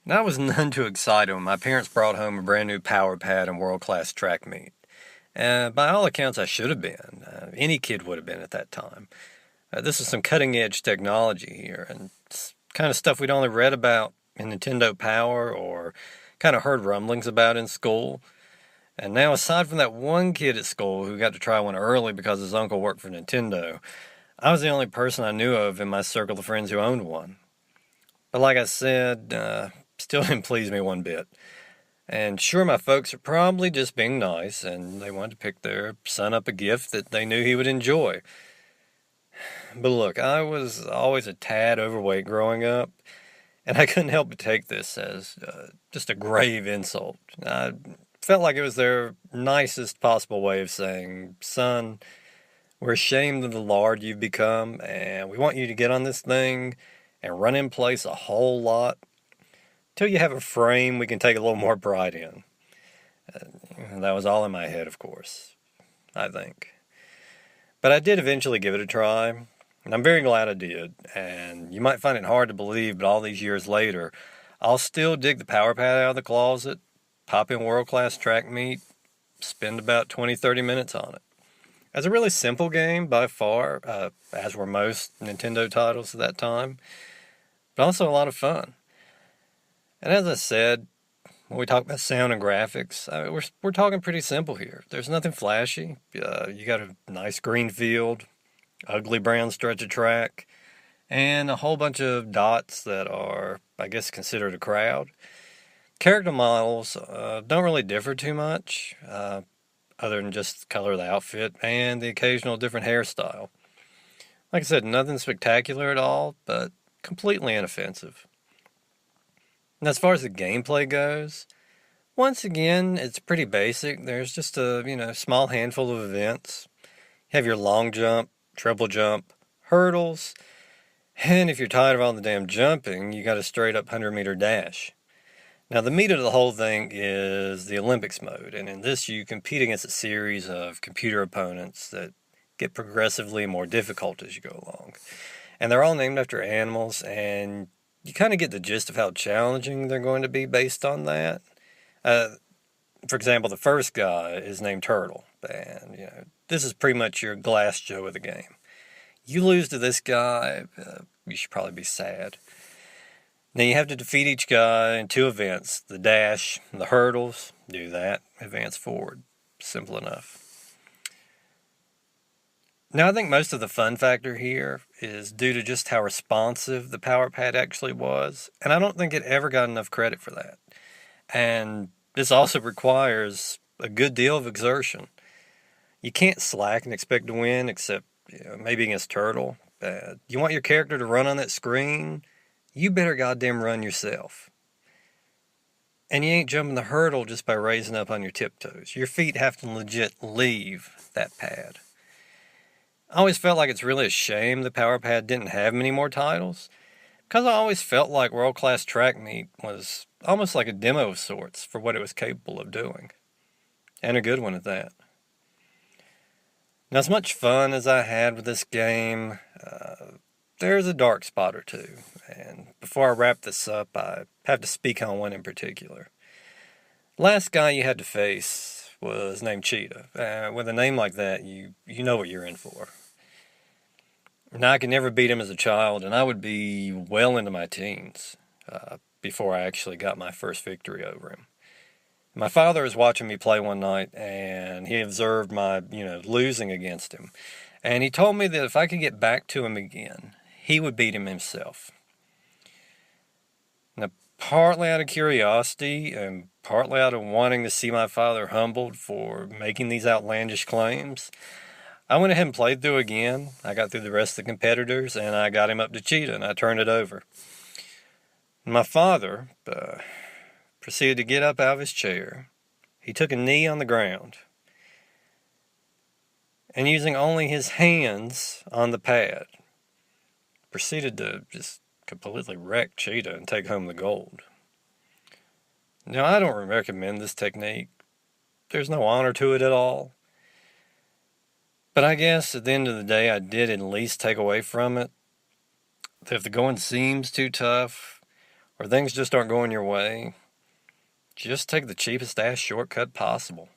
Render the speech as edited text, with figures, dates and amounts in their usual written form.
And I was none too excited when my parents brought home a brand new power pad and world-class track meet. By all accounts, I should have been. Any kid would have been at that time. This is some cutting-edge technology here, and it's kind of stuff we'd only read about in Nintendo Power or kind of heard rumblings about in school. And now, aside from that one kid at school who got to try one early because his uncle worked for Nintendo, I was the only person I knew of in my circle of friends who owned one. But like I said, still didn't please me one bit. And sure, my folks are probably just being nice, and they wanted to pick their son up a gift that they knew he would enjoy. But look, I was always a tad overweight growing up, and I couldn't help but take this as just a grave insult. I felt like it was their nicest possible way of saying, son, we're ashamed of the lard you've become, and we want you to get on this thing and run in place a whole lot till you have a frame we can take a little more pride in. That was all in my head, of course, I think. But I did eventually give it a try, and I'm very glad I did. And you might find it hard to believe, but all these years later, I'll still dig the power pad out of the closet, pop in world-class track meet, spend about 20-30 minutes on it. It's a really simple game by far, as were most Nintendo titles at that time, but also a lot of fun. And as I said, when we talk about sound and graphics, we're talking pretty simple here. There's nothing flashy. You got a nice green field, ugly brown stretch of track, and a whole bunch of dots that are, I guess, considered a crowd. Character models don't really differ too much, other than just the color of the outfit and the occasional different hairstyle. Like I said, nothing spectacular at all, but completely inoffensive. And as far as the gameplay goes, once again, it's pretty basic. There's just a, small handful of events. You have your long jump, triple jump, hurdles, and if you're tired of all the damn jumping, you got a straight up 100-meter dash. Now, the meat of the whole thing is the Olympics mode, and in this you compete against a series of computer opponents that get progressively more difficult as you go along. And they're all named after animals, and you kind of get the gist of how challenging they're going to be based on that. For example, the first guy is named Turtle, and this is pretty much your Glass Joe of the game. You lose to this guy, you should probably be sad. Now you have to defeat each guy in two events, the dash, the hurdles, do that, advance forward. Simple enough. Now I think most of the fun factor here is due to just how responsive the power pad actually was, and I don't think it ever got enough credit for that. And this also requires a good deal of exertion. You can't slack and expect to win, except maybe against Turtle. You want your character to run on that screen? You better goddamn run yourself. And you ain't jumping the hurdle just by raising up on your tiptoes. Your feet have to legit leave that pad. I always felt like it's really a shame the power pad didn't have many more titles, because I always felt like World Class Track Meet was almost like a demo of sorts for what it was capable of doing. And a good one at that. Now, as much fun as I had with this game, there's a dark spot or two. And before I wrap this up, I have to speak on one in particular. Last guy you had to face was named Cheetah. With a name like that, you know what you're in for. Now, I could never beat him as a child, and I would be well into my teens before I actually got my first victory over him. My father was watching me play one night, and he observed my, losing against him. And he told me that if I could get back to him again, he would beat him himself. Now, partly out of curiosity and partly out of wanting to see my father humbled for making these outlandish claims, I went ahead and played through again. I got through the rest of the competitors, and I got him up to Cheetah, and I turned it over. My father proceeded to get up out of his chair. He took a knee on the ground, and using only his hands on the pad, proceeded to just completely wreck Cheetah and take home the gold. Now, I don't recommend this technique. There's no honor to it at all. But I guess at the end of the day, I did at least take away from it that if the going seems too tough, or things just aren't going your way, just take the cheapest ass shortcut possible.